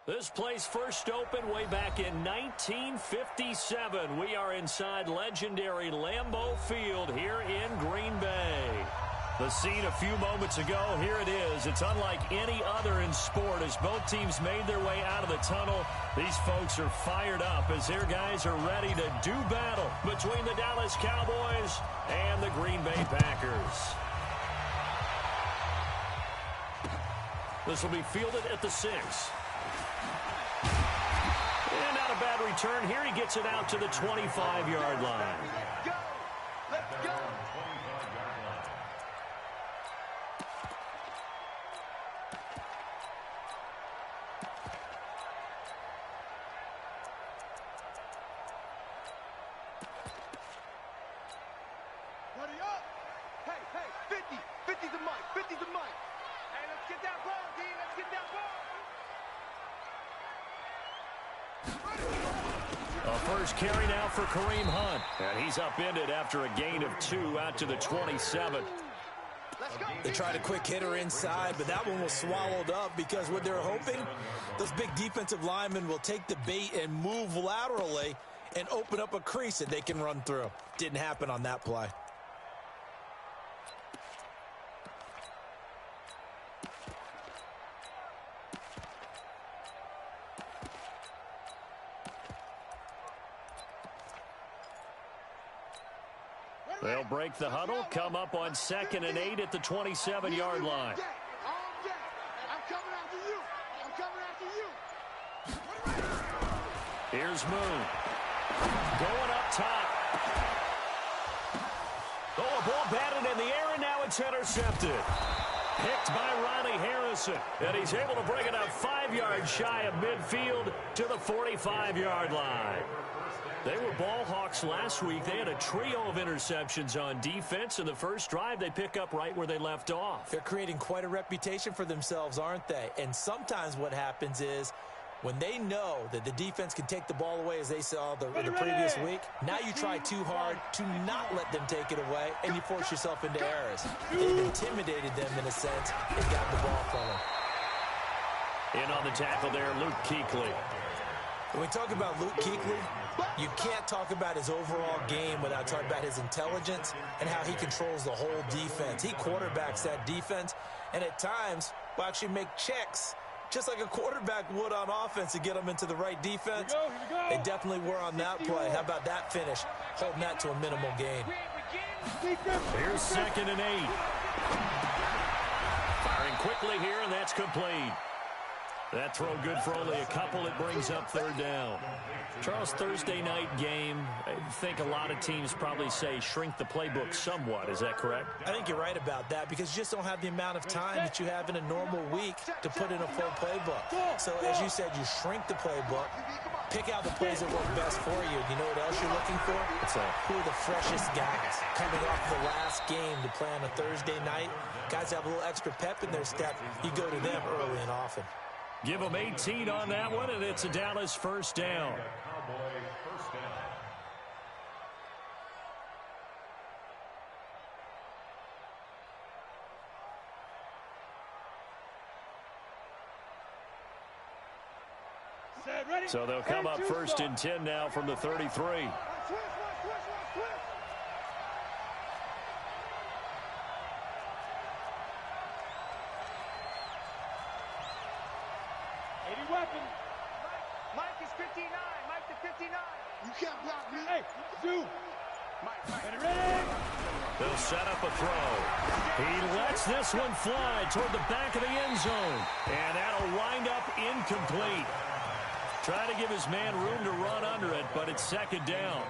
This place first opened way back in 1957. We are inside legendary Lambeau Field here in Green Bay. The scene a few moments ago, here it is. It's unlike any other in sport as both teams made their way out of the tunnel. These folks are fired up as their guys are ready to do battle between the Dallas Cowboys and the Green Bay Packers. This will be fielded at the 6. And not a bad return here. He gets it out to the 25-yard line. Let's go. Buddy up. Hey, 50. 50's the mic. 50's the mic. Hey, let's get that ball, D. Let's get that ball. A first carry now for Kareem Hunt. And he's upended after a gain of 2 out to the 27. They tried a quick hitter inside, but that one was swallowed up because what they're hoping, those big defensive linemen will take the bait and move laterally and open up a crease that they can run through. Didn't happen on that play. They'll break the huddle, come up on 2nd and 8 at the 27-yard line. I'm coming after you. I'm coming after you. Here's Moon. Going up top. Oh, a ball batted in the air, and now it's intercepted. Picked by Ronnie Harrison. And he's able to bring it up 5 yards shy of midfield to the 45-yard line. They were ball hawks last week. They had a trio of interceptions on defense. In the first drive, they pick up right where they left off. They're creating quite a reputation for themselves, aren't they? And sometimes what happens is when they know that the defense can take the ball away, as they saw the previous week, now you try too hard to not let them take it away, and you force yourself into errors. They've intimidated them in a sense and got the ball from them. In on the tackle there, Luke Kuechly. When we talk about Luke Kuechly, you can't talk about his overall game without talking about his intelligence and how he controls the whole defense. He quarterbacks that defense, and at times will actually make checks, just like a quarterback would on offense to get them into the right defense. Here we go. They definitely were on that play. How about that finish? Holding that to a minimal gain. Here's 2nd and 8. Firing quickly here, and that's complete. That throw good for only a couple. It brings up 3rd down. Charles, Thursday night game, I think a lot of teams probably say shrink the playbook somewhat. Is that correct? I think you're right about that because you just don't have the amount of time that you have in a normal week to put in a full playbook. So as you said, you shrink the playbook, pick out the plays that work best for you. You know what else you're looking for? Who are the freshest guys coming off the last game to play on a Thursday night? Guys have a little extra pep in their step. You go to them early and often. Give them 18 on that one, and it's a Dallas first down. So they'll come up 1st and 10 now from the 33. Mike is 59. Mike to 59. You can't block me. Hey, Zoo. Mike. Ready? They'll set up a throw. He lets this one fly toward the back of the end zone. And that'll wind up incomplete. Trying to give his man room to run under it, but it's 2nd down.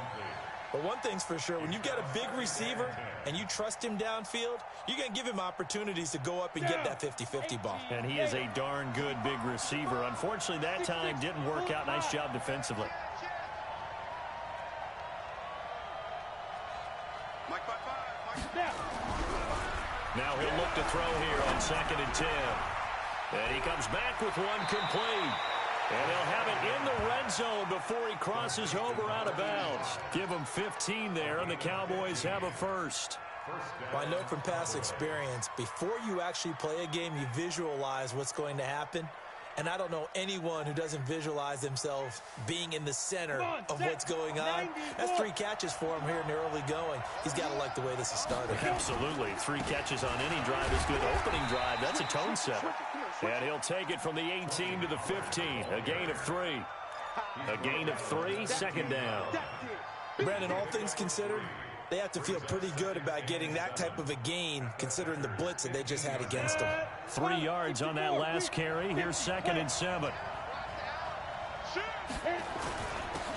But one thing's for sure, when you've got a big receiver and you trust him downfield, you're going to give him opportunities to go up and get that 50-50 ball. And he is a darn good big receiver. Unfortunately, that time didn't work out. Nice job defensively. Now he'll look to throw here on 2nd and 10. And he comes back with one complete. And they'll have it in the red zone before he crosses over out of bounds. Give him 15 there, and the Cowboys have a first. Well, I know from past experience, before you actually play a game, you visualize what's going to happen. And I don't know anyone who doesn't visualize themselves being in the center of what's going on. That's 3 catches for him here in the early going. He's got to like the way this is started. Absolutely. 3 catches on any drive is good. Opening drive, that's a tone setter. And he'll take it from the 18 to the 15. A gain of 3. A gain of 3, second down. Brandon, all things considered, they have to feel pretty good about getting that type of a gain considering the blitz that they just had against them. 3 yards on that last carry. Here's 2nd and 7.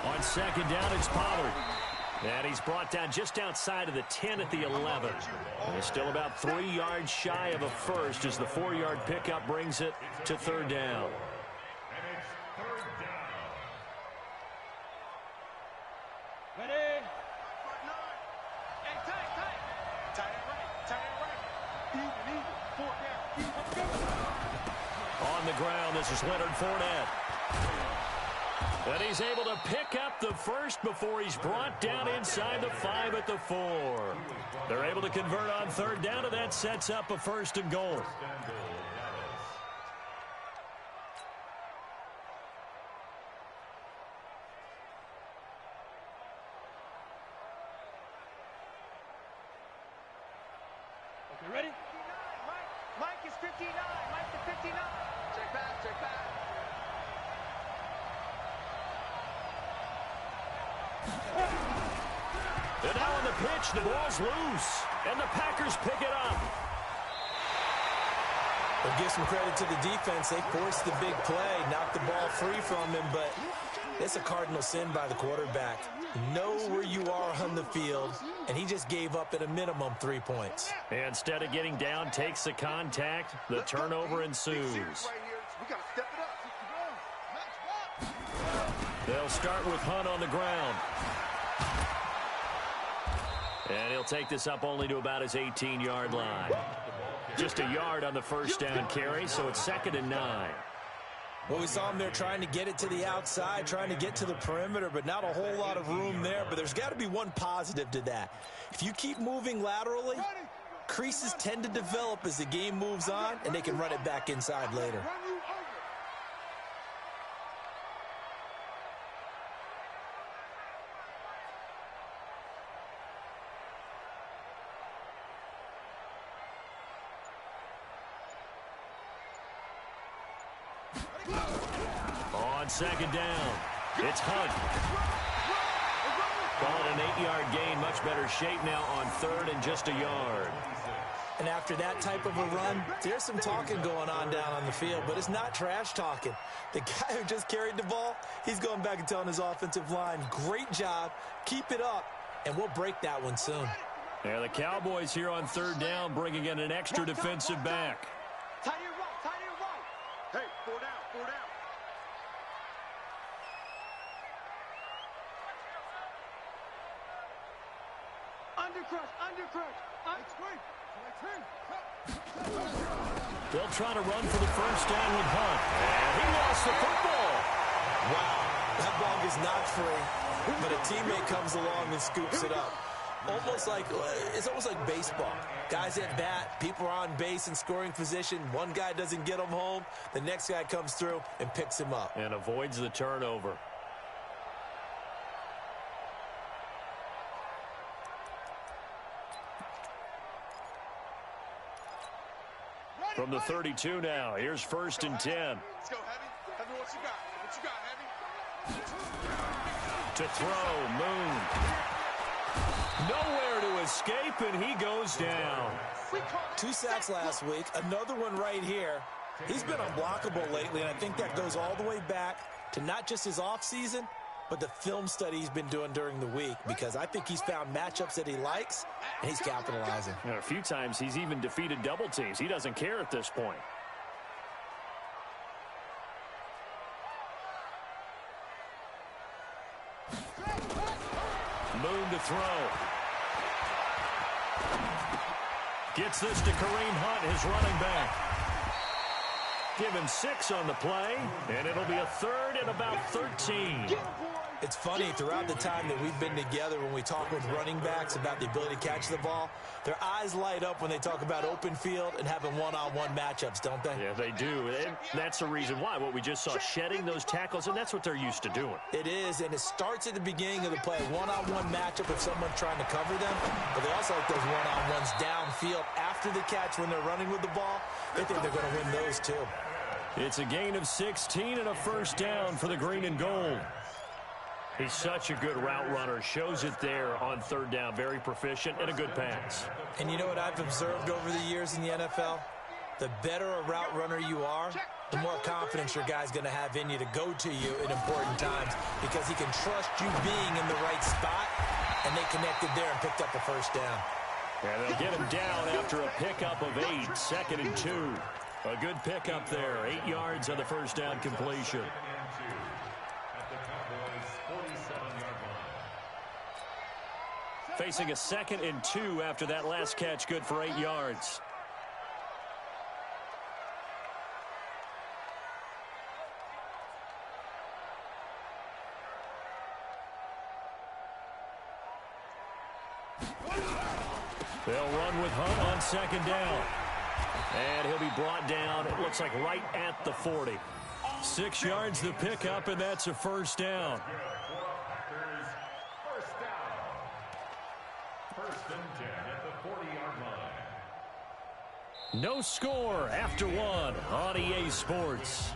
On 2nd down, it's Pollard. And he's brought down just outside of the 10 at the 11. And he's still about 3 yards shy of a first as the 4-yard pickup brings it to 3rd down. On the ground, this is Leonard Fournette. And he's able to pick up the first before he's brought down inside the 5 at the 4. They're able to convert on 3rd down, and that sets up a 1st and goal. Okay, ready? Mike is 59. Mike to 59. Check back, check back. And now on the pitch, the ball's loose. And the Packers pick it up. Well, give some credit to the defense. They forced the big play, knocked the ball free from him, but it's a cardinal sin by the quarterback. Know where you are on the field, and he just gave up at a minimum 3 points. Instead of getting down, takes the contact. The turnover ensues. They'll start with Hunt on the ground. And he'll take this up only to about his 18-yard line. Just a yard on the first down carry, so it's 2nd and 9. Well, we saw him there trying to get it to the outside, trying to get to the perimeter, but not a whole lot of room there. But there's got to be one positive to that. If you keep moving laterally, creases tend to develop as the game moves on, and they can run it back inside later. On 2nd down, it's Hunt. Call it an 8-yard gain, much better shape now on 3rd and just a yard. And after that type of a run, there's some talking going on down on the field, but it's not trash talking. The guy who just carried the ball, he's going back and telling his offensive line, great job, keep it up, and we'll break that one soon. Yeah, the Cowboys here on 3rd down bringing in an extra defensive back. Tie to your right, tie to your right. Hey, 4 down, 4 down. Undercrush, undercrush. They'll try to run for the first down with Hunt. And he lost the football. Wow, that ball gets knocked free, but a teammate comes along and scoops it up. It's almost like baseball. Guys at bat, people are on base in scoring position. One guy doesn't get him home. The next guy comes through and picks him up. And avoids the turnover. From the 32 now, here's 1st and 10. Let's go, Heavy. Heavy, what you got? What you got, Heavy? To throw, Moon. Nowhere to escape, and he goes down. 2 sacks last week, another one right here. He's been unblockable lately, and I think that goes all the way back to not just his offseason, but the film study he's been doing during the week, because I think he's found matchups that he likes, and he's capitalizing. A few times he's even defeated double teams. He doesn't care at this point. Moon to throw. Gets this to Kareem Hunt, his running back. Give him 6 on the play, and it'll be a 3rd and about 13. It's funny, throughout the time that we've been together, when we talk with running backs about the ability to catch the ball, their eyes light up when they talk about open field and having one-on-one matchups, don't they? Yeah, they do. And that's the reason why. What we just saw, shedding those tackles, and that's what they're used to doing. It is, and it starts at the beginning of the play. One-on-one matchup if someone's trying to cover them, but they also like those one-on-ones downfield after the catch when they're running with the ball. They think they're going to win those too. It's a gain of 16 and a first down for the green and gold. He's such a good route runner. Shows it there on third down. Very proficient and a good pass. And you know what I've observed over the years in the NFL? The better a route runner you are, the more confidence your guy's going to have in you to go to you in important times because he can trust you being in the right spot, and they connected there and picked up a first down. And they'll get him down after a pickup of 8, 2nd and 2. A good pickup there, 8 yards on the first down completion. Facing a 2nd and 2 after that last catch, good for 8 yards. They'll run with Hunt on 2nd down. And he'll be brought down, it looks like right at the 40. 6 yards the pickup, and that's a first down. No score after 1 on EA Sports.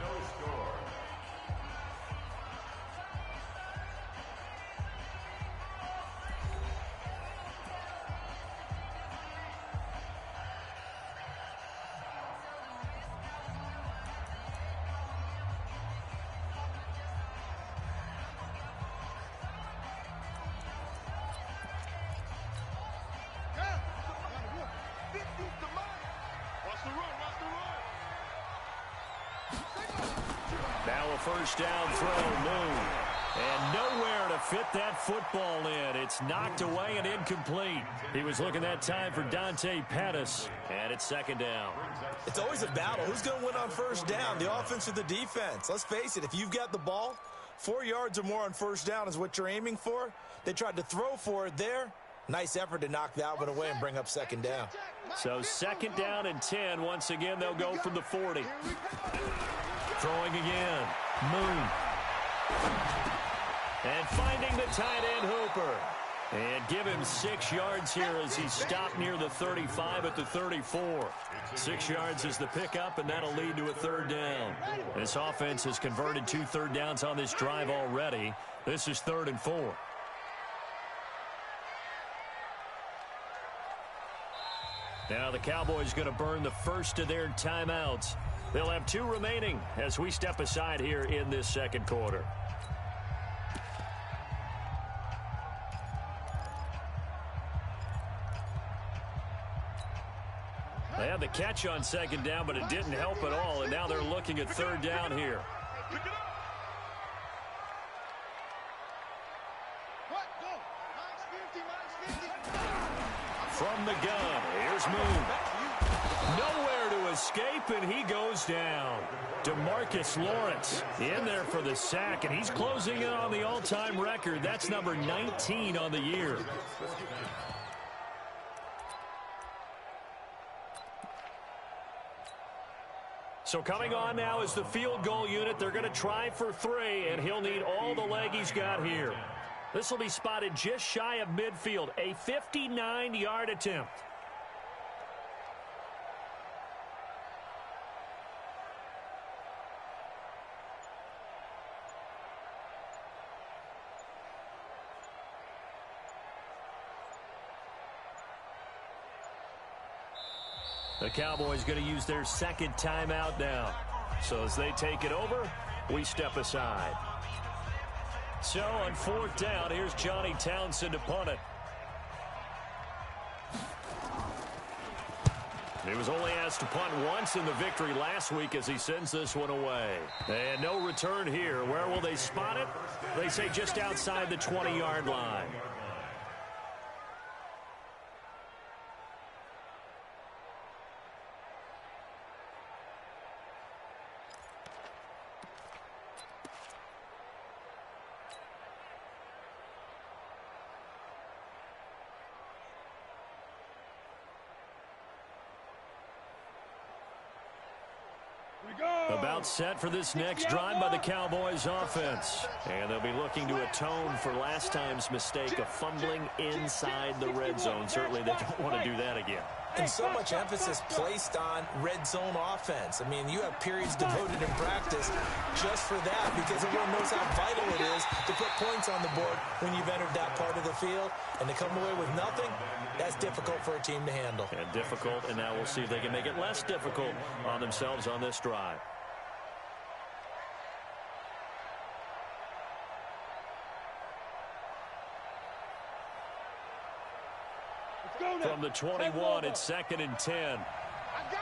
Now a first down throw, Moon. And nowhere to fit that football in. It's knocked away and incomplete. He was looking that time for Dante Pettis. And it's 2nd down. It's always a battle. Who's going to win on first down, the offense or the defense? Let's face it, if you've got the ball, 4 yards or more on first down is what you're aiming for. They tried to throw for it there. Nice effort to knock that one away and bring up 2nd down. So 2nd down and 10. Once again, they'll go from the 40. Throwing again. Moon. And finding the tight end Hooper. And give him 6 yards here as he stopped near the 35 at the 34. 6 yards is the pickup, and that'll lead to a 3rd down. This offense has converted 2 third downs on this drive already. This is 3rd and 4. Now the Cowboys going to burn the first of their timeouts. They'll have 2 remaining as we step aside here in this 2nd quarter. They had the catch on 2nd down, but it didn't help at all, and now they're looking at 3rd down here. From the gun, here's Moon. Nowhere to escape, and he goes down. DeMarcus Lawrence in there for the sack, and he's closing in on the all-time record. That's number 19 on the year. So coming on now is the field goal unit. They're going to try for 3, and he'll need all the leg he's got here. This will be spotted just shy of midfield, a 59-yard attempt. The Cowboys going to use their 2nd timeout now. So as they take it over, we step aside. So on 4th down, here's Johnny Townsend to punt it. He was only asked to punt once in the victory last week as he sends this one away. And no return here. Where will they spot it? They say just outside the 20-yard line. About set for this next drive by the Cowboys offense. And they'll be looking to atone for last time's mistake of fumbling inside the red zone. Certainly they don't want to do that again. And so much emphasis placed on red zone offense. I mean, you have periods devoted in practice just for that because everyone knows how vital it is to put points on the board when you've entered that part of the field. And to come away with nothing, that's difficult for a team to handle. And difficult, and now we'll see if they can make it less difficult on themselves on this drive. From the 21, it's 2nd and 10. I got it.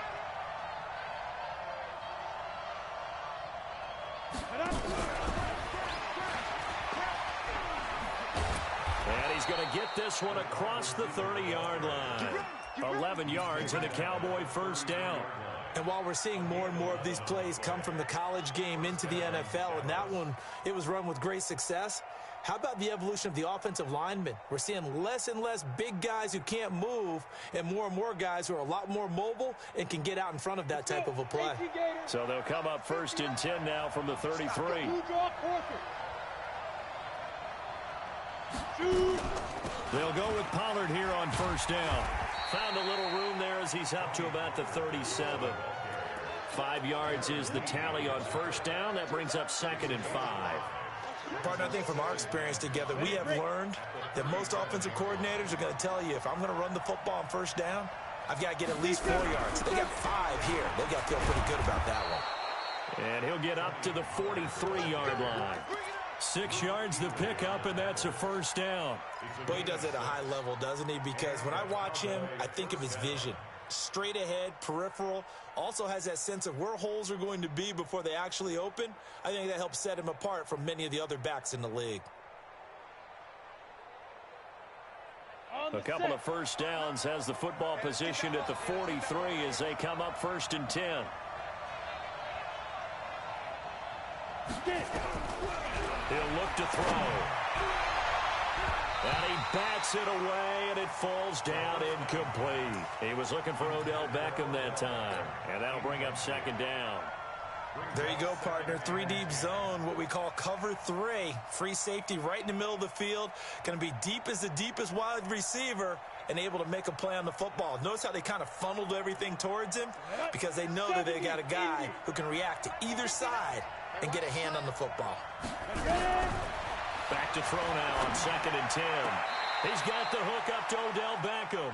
And he's going to get this one across the 30-yard line. 11 yards and a Cowboy first down. And while we're seeing more and more of these plays come from the college game into the NFL, and that one, it was run with great success, how about the evolution of the offensive linemen? We're seeing less and less big guys who can't move and more guys who are a lot more mobile and can get out in front of that type of a play. So they'll come up 1st and 10 now from the 33. They'll go with Pollard here on first down. Found a little room there as he's up to about the 37. 5 yards is the tally on first down. That brings up 2nd and 5. Partner, I think from our experience together, we have learned that most offensive coordinators are going to tell you, if I'm going to run the football on first down, I've got to get at least 4 yards. They got 5 here. They've got to feel pretty good about that one. And he'll get up to the 43-yard line. 6 yards the pickup, and that's a first down. But he does it at a high level, doesn't he? Because when I watch him, I think of his vision. Straight ahead, peripheral, also has that sense of where holes are going to be before they actually open. I think that helps set him apart from many of the other backs in the league. A couple of first downs, has the football positioned at the 43 as they come up 1st and 10. He'll look to throw. And he bats it away, and it falls down incomplete. He was looking for Odell Beckham that time, and that'll bring up 2nd down. There you go, partner. 3-deep zone, what we call cover 3. Free safety right in the middle of the field. Going to be deep as the deepest wide receiver and able to make a play on the football. Notice how they kind of funneled everything towards him because they know that they got a guy who can react to either side and get a hand on the football. Back to throw now on 2nd and 10. He's got the hook up to Odell Beckham.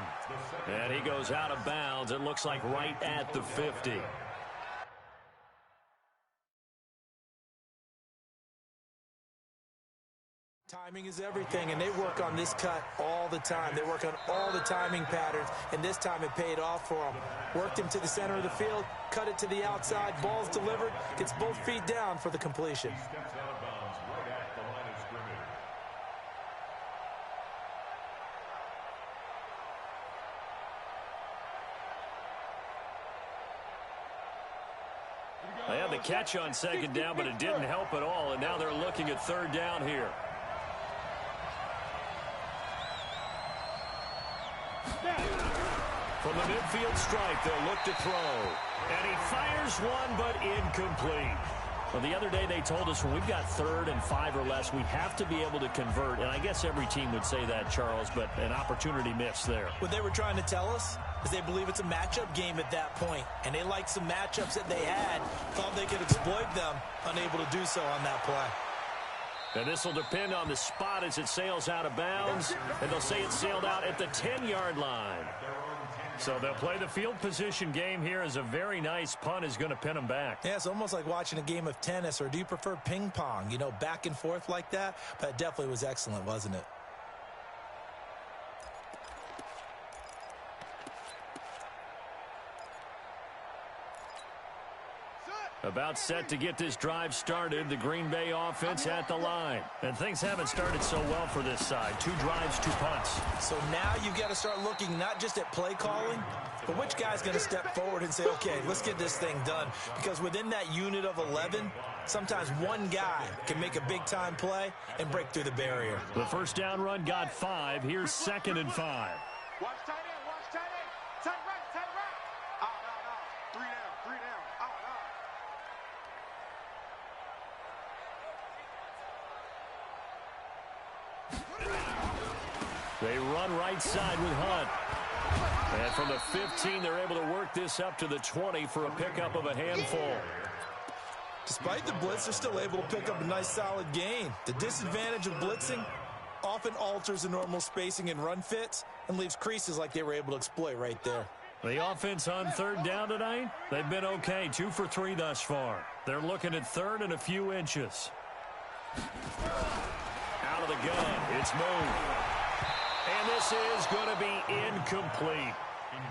And he goes out of bounds. It looks like right at the 50. Timing is everything, and they work on this cut all the time. They work on all the timing patterns, and this time it paid off for them. Worked him to the center of the field, cut it to the outside, ball's delivered, gets both feet down for the completion. They had the catch on 2nd down, but it didn't help at all, and now they're looking at 3rd down here. From the midfield stripe, they'll look to throw. And he fires one, but incomplete. Well, the other day they told us when we've got 3rd and 5 or less, we have to be able to convert. And I guess every team would say that, Charles, but an opportunity missed there. What they were trying to tell us is they believe it's a matchup game at that point. And they liked some matchups that they had, thought they could exploit them, unable to do so on that play. And this will depend on the spot as it sails out of bounds. And they'll say it sailed out at the 10-yard line. So they'll play the field position game here as a very nice punt is going to pin them back. Yeah, it's almost like watching a game of tennis, or do you prefer ping pong, you know, back and forth like that? But it definitely was excellent, wasn't it? About set to get this drive started, the Green Bay offense at the line. And things haven't started so well for this side. 2 drives, 2 punts. So now you've got to start looking not just at play calling, but which guy's going to step forward and say, okay, let's get this thing done. Because within that unit of 11, sometimes one guy can make a big-time play and break through the barrier. The first down run got 5. Here's 2nd and 5. Watch tight end, watch tight end. Tight right, tight right. Out. 3 down, 3 down. Out. They run right side with Hunt. And from the 15, they're able to work this up to the 20 for a pickup of a handful. Despite the blitz, they're still able to pick up a nice solid gain. The disadvantage of blitzing often alters the normal spacing and run fits and leaves creases like they were able to exploit right there. The offense on third down tonight, they've been okay, 2 for 3 thus far. They're looking at third and a few inches. Out of the gun, it's moved. And this is going to be incomplete.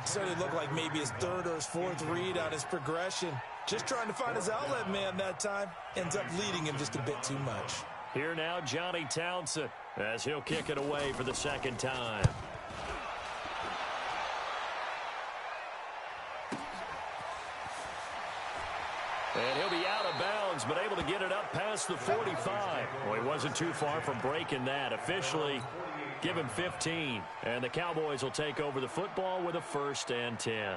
So it looked like maybe his third or his fourth read on his progression. Just trying to find his outlet man that time. Ends up leading him just a bit too much. Here now, Johnny Townsend, as he'll kick it away for the second time. And he'll be out of bounds, but able to get it up past the 45. Well, he wasn't too far from breaking that. Officially, give him 15. And the Cowboys will take over the football with a 1st and 10.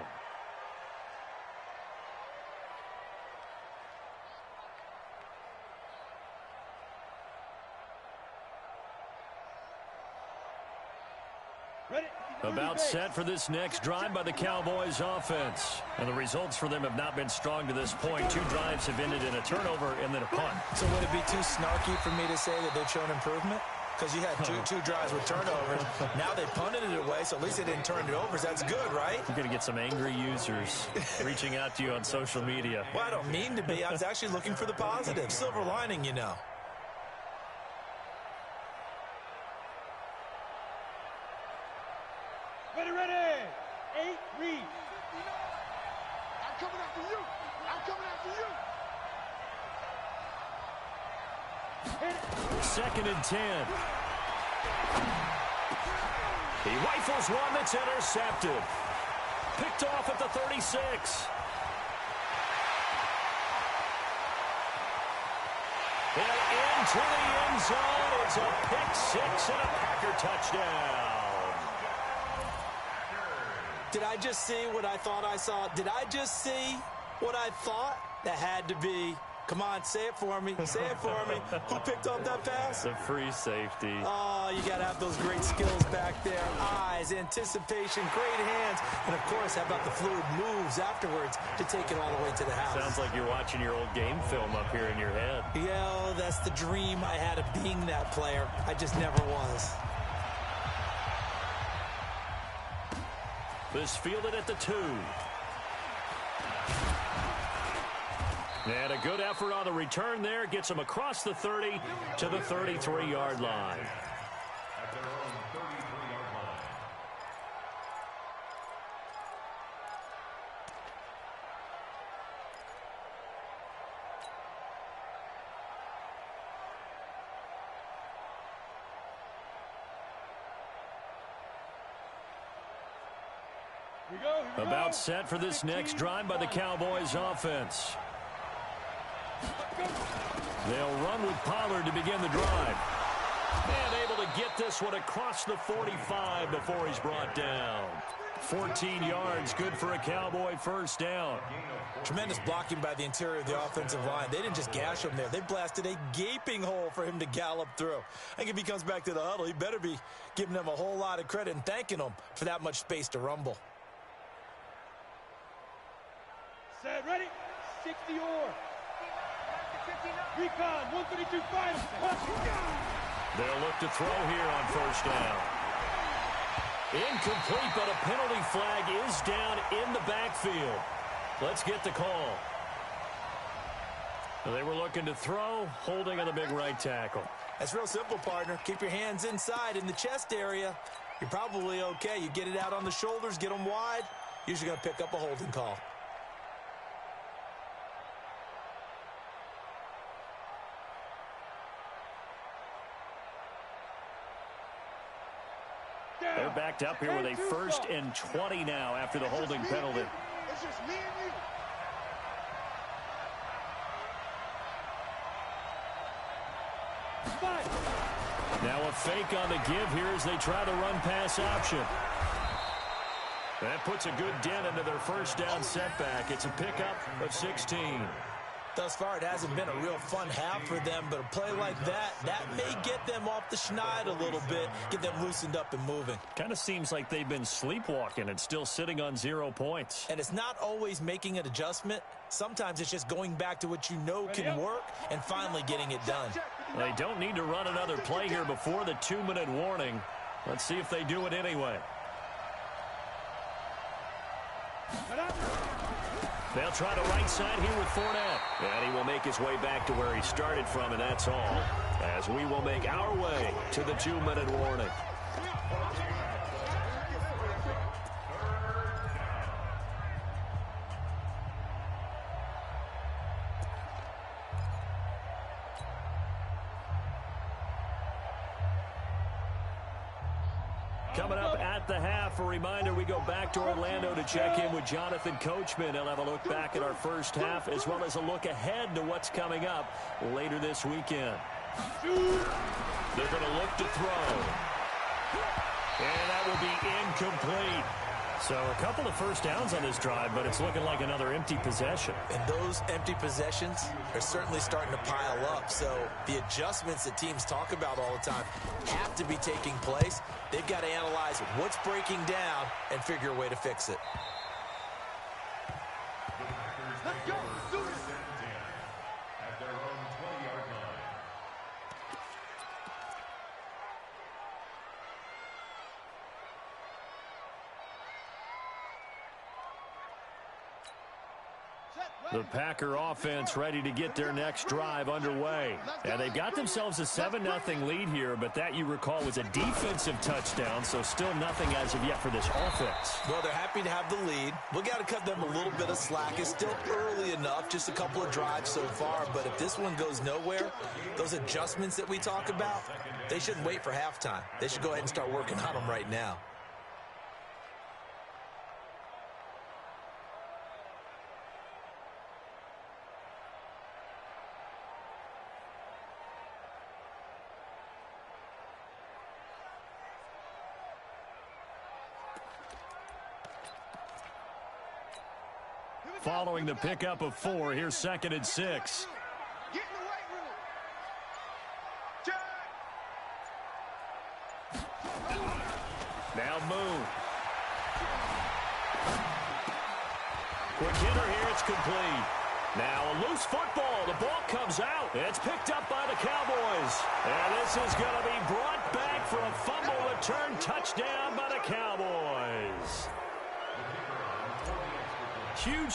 About set for this next drive by the Cowboys offense. And the results for them have not been strong to this point. 2 drives have ended in a turnover and then a punt. So would it be too snarky for me to say that they've shown improvement? Because you had two drives with turnovers. Now they punted it away, so at least they didn't turn it over. So that's good, right? You're going to get some angry users reaching out to you on social media. Well, I don't mean to be. I was actually looking for the positive. Silver lining, you know. Ready. 8 read. I'm coming after you. Hit it. 2nd and 10. He rifles one that's intercepted. Picked off at the 36. And into the end zone. It's a pick 6 and a Packer touchdown. Did I just see what I thought I saw? Did I just see what I thought? That had to be. Come on, say it for me. Say it for me. Who picked up that pass? The free safety. Oh, you got to have those great skills back there. Eyes, anticipation, great hands. And, of course, how about the fluid moves afterwards to take it all the way to the house? Sounds like you're watching your old game film up here in your head. Yeah, that's the dream I had of being that player. I just never was. This fielded at the 2. And a good effort on the return there. Gets him across the 30 to the 33-yard line. About set for this next drive by the Cowboys offense. They'll run with Pollard to begin the drive. And able to get this one across the 45 before he's brought down. 14 yards, good for a Cowboy 1st down. Tremendous blocking by the interior of the offensive line. They didn't just gash him there. They blasted a gaping hole for him to gallop through. I think if he comes back to the huddle, he better be giving them a whole lot of credit and thanking them for that much space to rumble. Set, ready, 60 or. Recon, 132 final. They'll look to throw here on 1st down. Incomplete, but a penalty flag is down in the backfield. Let's get the call. They were looking to throw, holding on the big right tackle. That's real simple, partner. Keep your hands inside in the chest area. You're probably okay. You get it out on the shoulders, get them wide. Usually going to pick up a holding call. They're backed up here with a 1st and 20 now after the holding penalty. It's just me and you. Now a fake on the give here as they try to run pass option. That puts a good dent into their 1st down setback. It's a pickup of 16. Thus far, it hasn't been a real fun half for them, but a play like that may get them off the schneid a little bit, get them loosened up and moving. Kind of seems like they've been sleepwalking and still sitting on 0 points. And it's not always making an adjustment. Sometimes it's just going back to what you know can work and finally getting it done. They don't need to run another play here before the 2-minute warning. Let's see if they do it anyway. They'll try to right side here with Fournette. And he will make his way back to where he started from, and that's all. As we will make our way to the 2-minute warning. Coming up at the half, a reminder, we go back to Orlando to check in with Jonathan Coachman. He'll have a look back at our first half as well as a look ahead to what's coming up later this weekend. They're going to look to throw. And that will be incomplete. So a couple of first downs on this drive, but it's looking like another empty possession. And those empty possessions are certainly starting to pile up. So the adjustments that teams talk about all the time have to be taking place. They've got to analyze what's breaking down and figure a way to fix it. Let's go. Do it. At their own 20-yard line. The Packer offense ready to get their next drive underway. And they've got themselves a 7-0 lead here, but that, you recall, was a defensive touchdown, so still nothing as of yet for this offense. Well, they're happy to have the lead. We got to cut them a little bit of slack. It's still early enough, just a couple of drives so far, but if this one goes nowhere, those adjustments that we talk about, they shouldn't wait for halftime. They should go ahead and start working on them right now. Following the pickup of 4, here's 2nd and 6. Get in the weight room. Check. Now Moon. Quick hitter here, it's complete. Now a loose football. The ball comes out. It's picked up by the Cowboys. And this is going to be brought back for a fumble return touchdown by the Cowboys.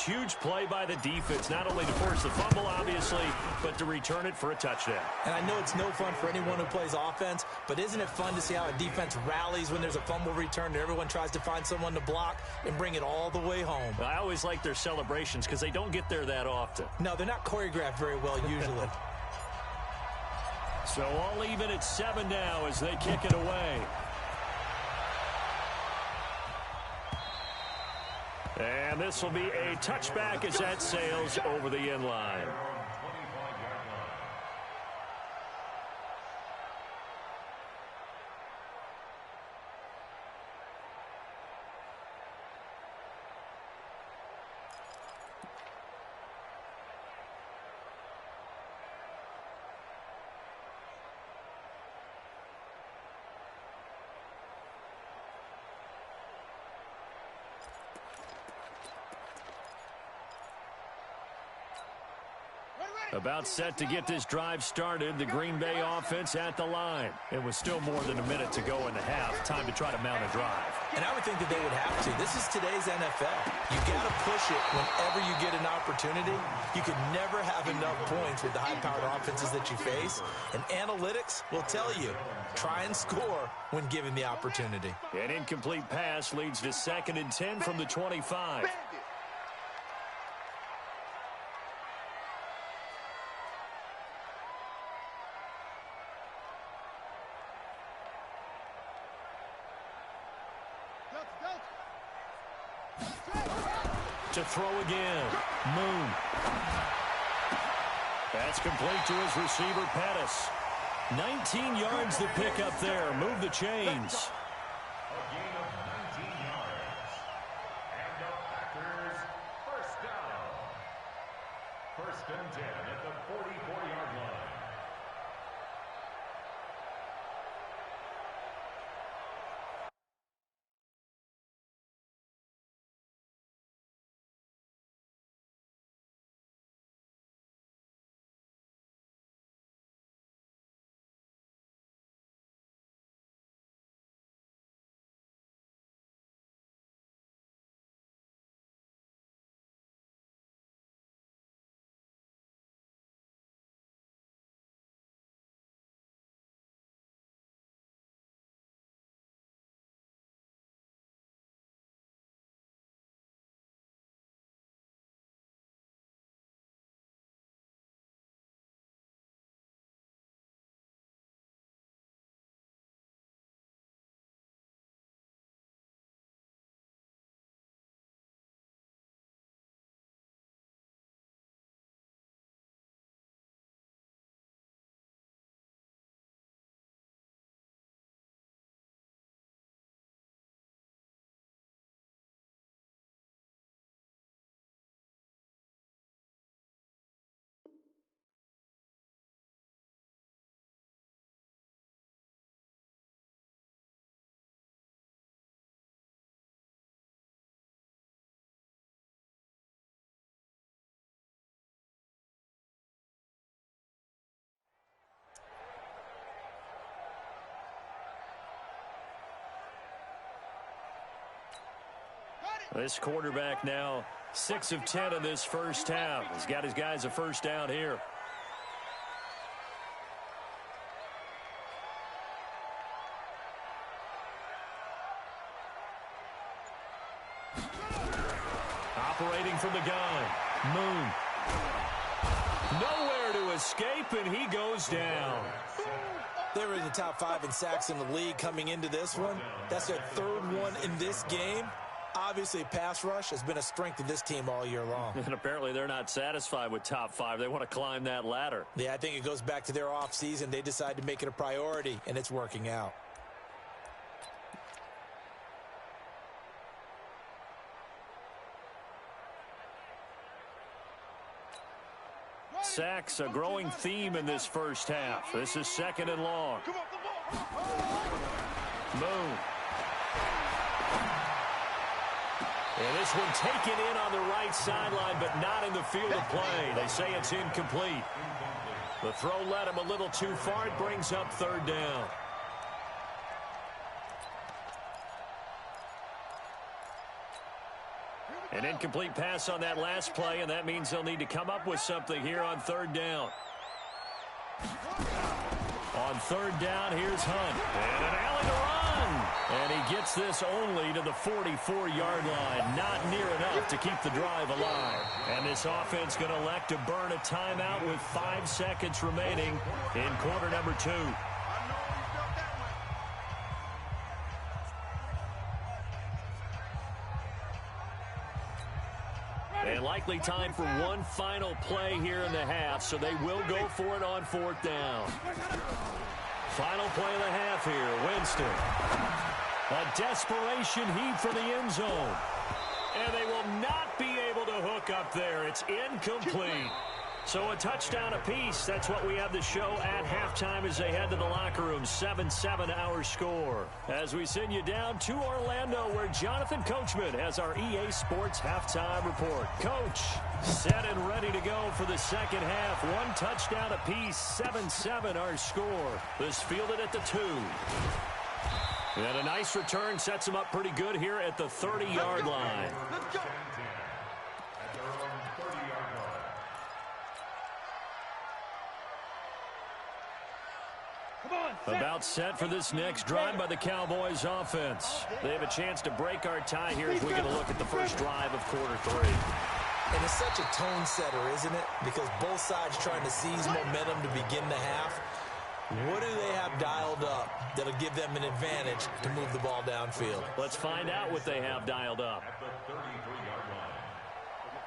Huge play by the defense, not only to force the fumble, obviously, but to return it for a touchdown. And I know it's no fun for anyone who plays offense, but isn't it fun to see how a defense rallies when there's a fumble return and everyone tries to find someone to block and bring it all the way home? I always like their celebrations because they don't get there that often. No, they're not choreographed very well usually. So all even at 7 now as they kick it away. And this will be a touchback as that sails over the end line. About set to get this drive started. The Green Bay offense at the line. It was still more than a minute to go in the half. Time to try to mount a drive. And I would think that they would have to. This is today's NFL. You got to push it whenever you get an opportunity. You can never have enough points with the high-powered offenses that you face. And analytics will tell you, try and score when given the opportunity. An incomplete pass leads to 2nd and 10 from the 25. To throw again. Moon. That's complete to his receiver, Pettis. 19 yards to pick up there. Move the chains. A gain of 19 yards. And the Packers first down. First and 10 at the 44-yard line. This quarterback now 6 of 10 in this first half. He's got his guys a first down here. Operating from the gun. Moon. Nowhere to escape, and he goes down. They were in the top 5 in sacks in the league coming into this one. That's their third one in this game. Obviously, pass rush has been a strength of this team all year long. And apparently they're not satisfied with top 5. They want to climb that ladder. Yeah, I think it goes back to their offseason. They decided to make it a priority, and it's working out. Sacks, a growing theme in this first half. This is second and long. Moon. And this one taken in on the right sideline, but not in the field of play. They say it's incomplete. The throw led him a little too far. It brings up third down. An incomplete pass on that last play, and that means they'll need to come up with something here on third down. On third down, here's Hunt. And an alley to run. And he gets this only to the 44-yard line. Not near enough to keep the drive alive. And this offense going to elect to burn a timeout with 5 seconds remaining in quarter number 2. And likely time for one final play here in the half, so they will go for it on fourth down. Final play of the half here, Winston. A desperation heave for the end zone. And they will not be able to hook up there. It's incomplete. So a touchdown apiece. That's what we have the show at halftime as they head to the locker room. 7-7 our score. As we send you down to Orlando, where Jonathan Coachman has our EA Sports halftime report. Coach, set and ready to go for the second half. One touchdown apiece. 7-7 our score. This fielded at the 2. And a nice return sets them up pretty good here at the 30-yard line. Let's go. About set for this next drive by the Cowboys offense. They have a chance to break our tie here as we get a look at the first drive of quarter 3. And it's such a tone setter, isn't it? Because both sides trying to seize momentum to begin the half. What do they have dialed up that'll give them an advantage to move the ball downfield? Let's find out what they have dialed up.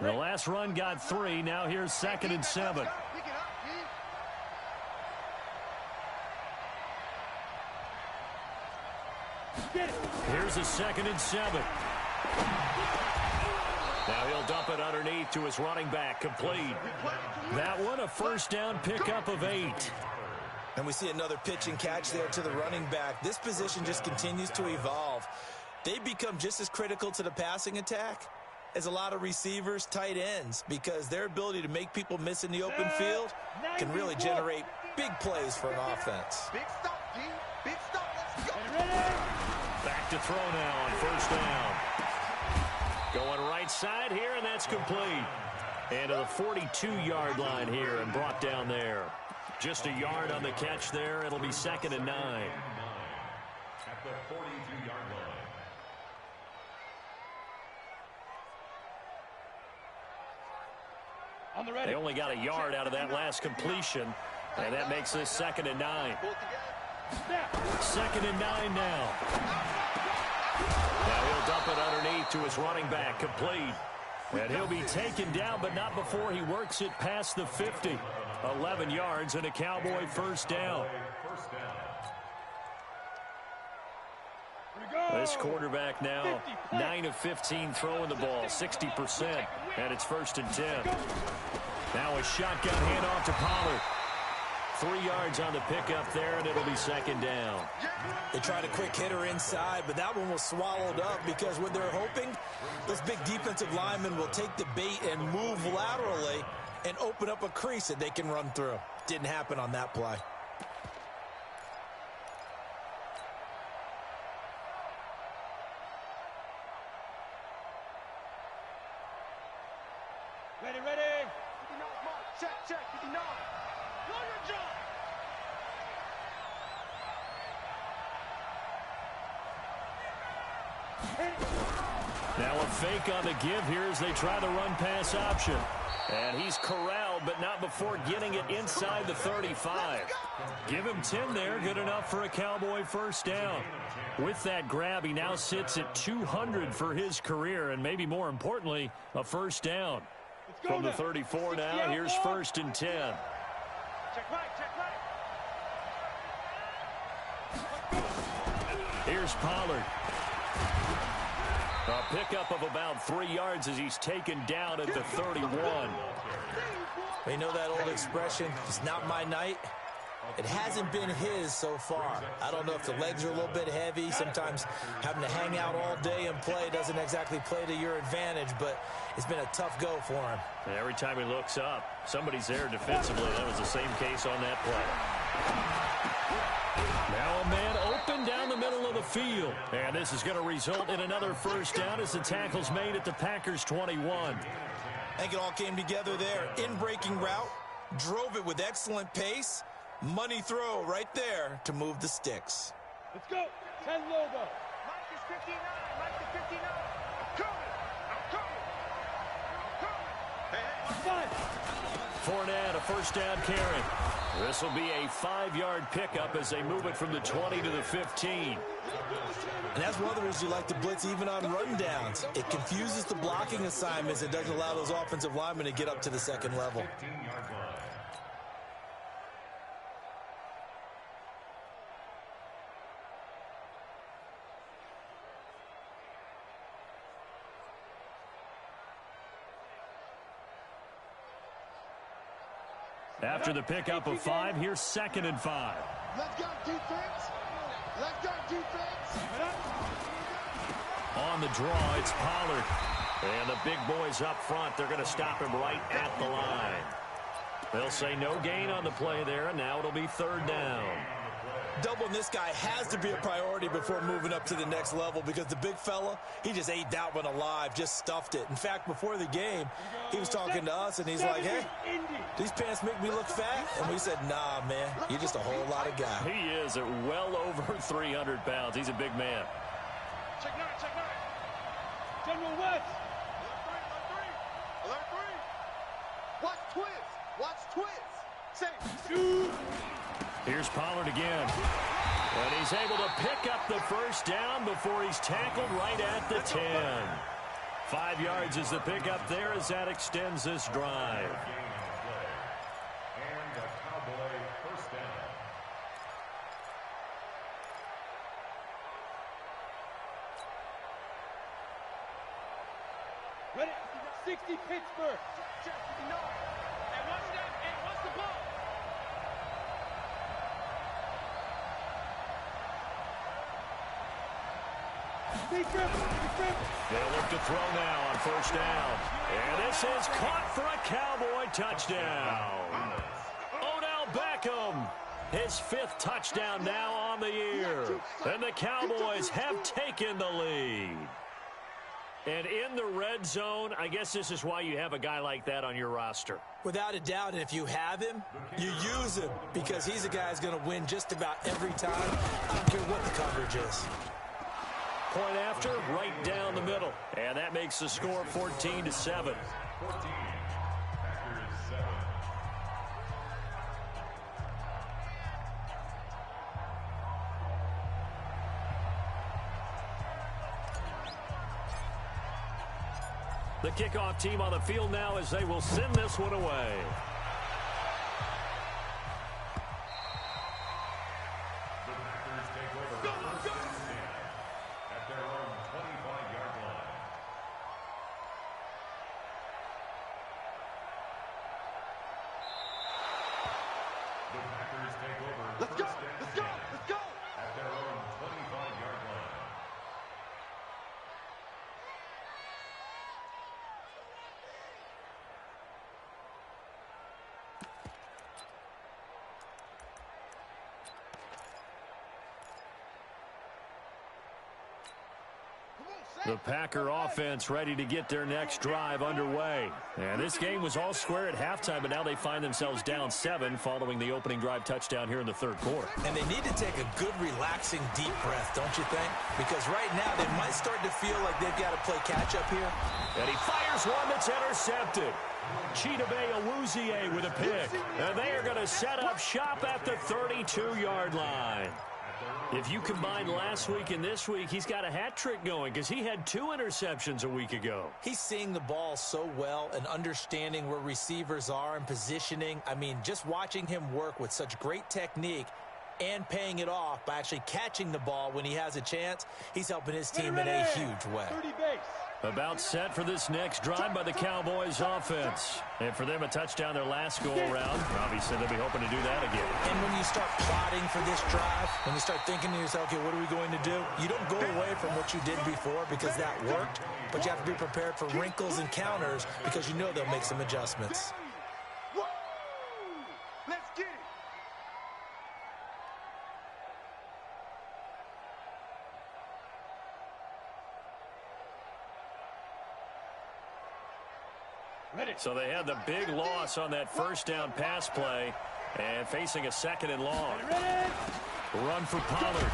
The last run got 3. Now here's 2nd and 7. Here's a 2nd and 7. Now he'll dump it underneath to his running back, complete. That one a first down pickup of 8. And we see another pitch and catch there to the running back. This position just continues to evolve. They become just as critical to the passing attack as a lot of receivers, tight ends, because their ability to make people miss in the open field can really generate big plays for an offense. Big stop, D. Big stop. Let's go. Back to throw now on first down. Going right side here, and that's complete. And to the 42-yard line here and brought down there. Just a yard on the catch there. It'll be 2nd and 9. At the 42-yard line. They only got a yard out of that last completion, and that makes this 2nd and 9. 2nd and 9 now. Now he'll dump it underneath to his running back, complete. And he'll be taken down, but not before he works it past the 50. 11 yards and a Cowboy first down. This quarterback now 9 of 15 throwing the ball, 60%, and it's 1st and 10. Now a shotgun handoff to Pollard. 3 yards on the pickup there, and it'll be 2nd down. They tried a quick hitter inside, but that one was swallowed up because what they're hoping, those big defensive linemen will take the bait and move laterally and open up a crease that they can run through. Didn't happen on that play. Ready, ready. 59 mark. Check, 59. Do your job. Now a fake on the give here as they try the run-pass option. And he's corralled, but not before getting it inside the 35. Give him 10 there, good enough for a Cowboy first down. With that grab, he now sits at 200 for his career, and maybe more importantly, a first down. From the 34 now, here's 1st and 10. Check right, check right. Here's Pollard. A pickup of about 3 yards as he's taken down at the 31. You know that old expression, it's not my night? It hasn't been his so far. I don't know if the legs are a little bit heavy. Sometimes having to hang out all day and play doesn't exactly play to your advantage, but it's been a tough go for him. And every time he looks up, somebody's there defensively. That was the same case on that play. Now a man open down the middle of the field. And this is going to result in another first down as the tackle's made at the Packers' 21. I think it all came together there. In-breaking route, drove it with excellent pace. Money throw right there to move the sticks. Let's go. 10 logo. Mike is 59. Mike is 59. I'm coming. I'm coming. Fournette, a first down carry. This will be a 5-yard pickup as they move it from the 20 to the 15. And that's one of the reasons you like to blitz even on rundowns. It confuses the blocking assignments. It doesn't allow those offensive linemen to get up to the second level. After the pickup of 5, here's 2nd and 5. Let's go, defense. Let's go, defense. On the draw, it's Pollard. And the big boys up front, they're going to stop him right at the line. They'll say no gain on the play there, and now it'll be 3rd down. Doubling this guy has to be a priority before moving up to the next level because the big fella, he just ate that one alive, just stuffed it. In fact, before the game, he was talking to us, and he's like, hey, these pants make me look fat? And we said, nah, man, you're just a whole lot of guy. He is at well over 300 pounds. He's a big man. Check 9, check 9. General West. Alert 3. Watch twins. Watch twins. Safe. Here's Pollard again. And he's able to pick up the first down before he's tackled right at the 10. 5 yards is the pickup there as that extends this drive. And a Cowboy first down. Ready? 60 Pittsburgh. No. And what's that? And what's the ball? They'll look to throw now on first down. And this is caught for a Cowboy touchdown. Odell Beckham, his 5th touchdown now on the year. And the Cowboys have taken the lead. And in the red zone, I guess this is why you have a guy like that on your roster. Without a doubt, and if you have him, you use him because he's a guy who's going to win just about every time. I don't care what the coverage is. Point after, right down the middle. And that makes the score 14-7. 14. Packers 7. The kickoff team on the field now as they will send this one away. The Packers take over first and 10 at their own 25-yard line. The Packers take over Let's go. first and Let's 10 go. Let's go. at their own 25-yard line. The Packer offense ready to get their next drive underway. And this game was all square at halftime, but now they find themselves down 7 following the opening drive touchdown here in the 3rd quarter. And they need to take a good, relaxing, deep breath, don't you think? Because right now they might start to feel like they've got to play catch-up here. And he fires one that's intercepted. Chidobe Awuzie with a pick. And they are going to set up shop at the 32-yard line. If you combine last week and this week, he's got a hat trick going because he had 2 interceptions a week ago. He's seeing the ball so well and understanding where receivers are and positioning. I mean, just watching him work with such great technique and paying it off by actually catching the ball when he has a chance, he's helping his team in a huge way. 30 base. About set for this next drive by the Cowboys offense. And for them, a touchdown their last go-around. Obviously, they'll be hoping to do that again. And when you start plotting for this drive, when you start thinking to yourself, okay, what are we going to do? You don't go away from what you did before because that worked, but you have to be prepared for wrinkles and counters because you know they'll make some adjustments. Woo! Let's get it. So they had the big loss on that first down pass play and facing a 2nd and long. Run for Pollard.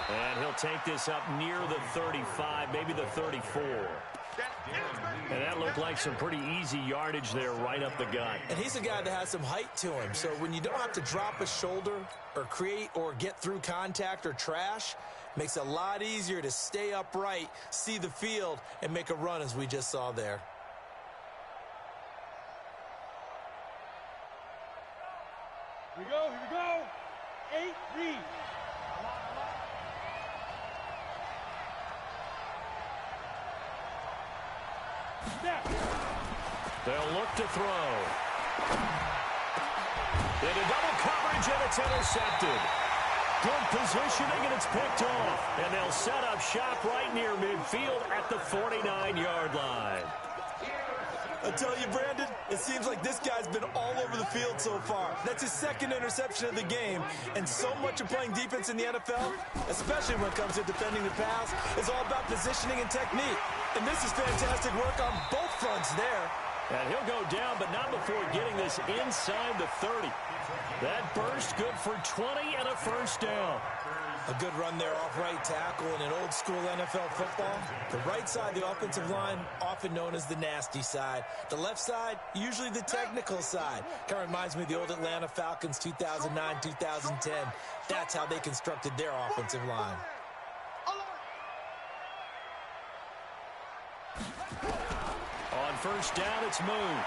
And he'll take this up near the 35, maybe the 34. And that looked like some pretty easy yardage there right up the gut. And he's a guy that has some height to him. So when you don't have to drop a shoulder or create or get through contact or trash, makes it a lot easier to stay upright, see the field, and make a run as we just saw there. Here we go. Here we go. 8 read. They'll look to throw. Into double coverage, and it's intercepted. Good positioning, and it's picked off. And they'll set up shop right near midfield at the 49-yard line. I tell you, Brandon, it seems like this guy's been all over the field so far. That's his 2nd interception of the game. And so much of playing defense in the NFL, especially when it comes to defending the pass, is all about positioning and technique. And this is fantastic work on both fronts there. And he'll go down, but not before getting this inside the 30. That burst good for 20 and a first down. A good run there off right tackle in an old-school NFL football. The right side, the offensive line, often known as the nasty side. The left side, usually the technical side. Kind of reminds me of the old Atlanta Falcons 2009, 2010. That's how they constructed their offensive line. On first down, it's Moon.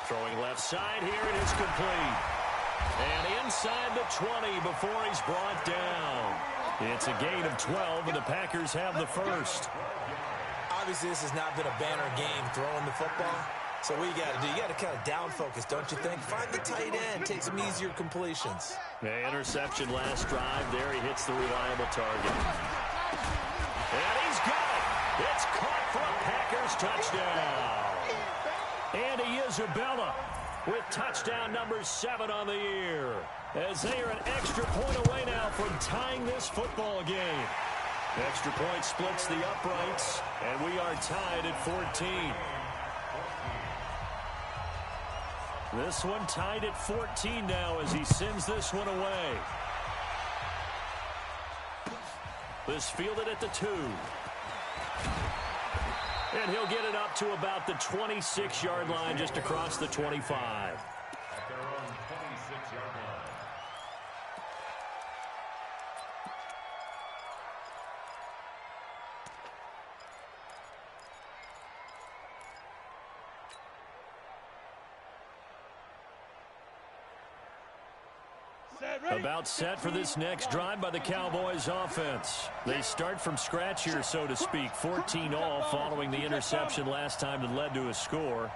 Throwing left side here, it is complete. And inside the 20 before he's brought down. It's a gain of 12, and the Packers have the first. Obviously, this has not been a banner game throwing the football. So what you got to do, you got to kind of down focus, don't you think? Find the tight end, take some easier completions. The interception last drive. There he hits the reliable target. And he's got it. It's caught for a Packers touchdown. Andy Isabella with touchdown number 7 on the year, as they are an extra point away now from tying this football game. Extra point splits the uprights, and we are tied at 14. This one tied at 14 now as he sends this one away. This fielded at the 2. And he'll get it up to about the 26-yard line, just across the 25. At their own 26-yard line. About set for this next drive by the Cowboys offense. They start from scratch here, so to speak. 14-all following the interception last time that led to a score.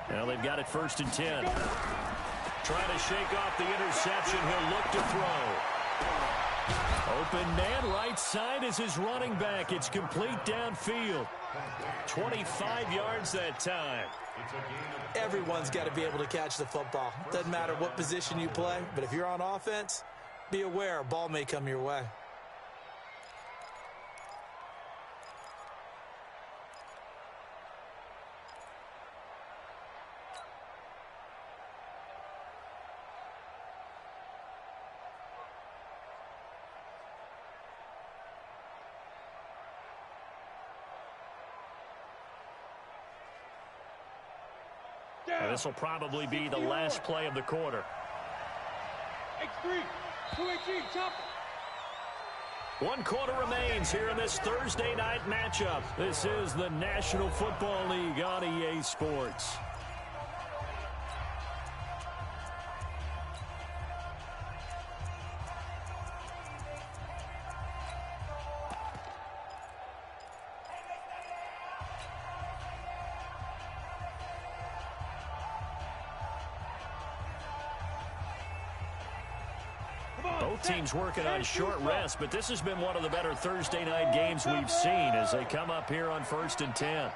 Now they've got it 1st and 10. Trying to shake off the interception. He'll look to throw. Open man right side is his running back. It's complete downfield. 25 yards that time. Everyone's got to be able to catch the football. Doesn't matter what position you play, but if you're on offense, be aware a ball may come your way. This will probably be the last play of the quarter. X3, 218, jump. 1 quarter remains here in this Thursday night matchup. This is the National Football League on EA Sports. Both teams working on short rest, but this has been one of the better Thursday night games we've seen as they come up here on 1st and 10.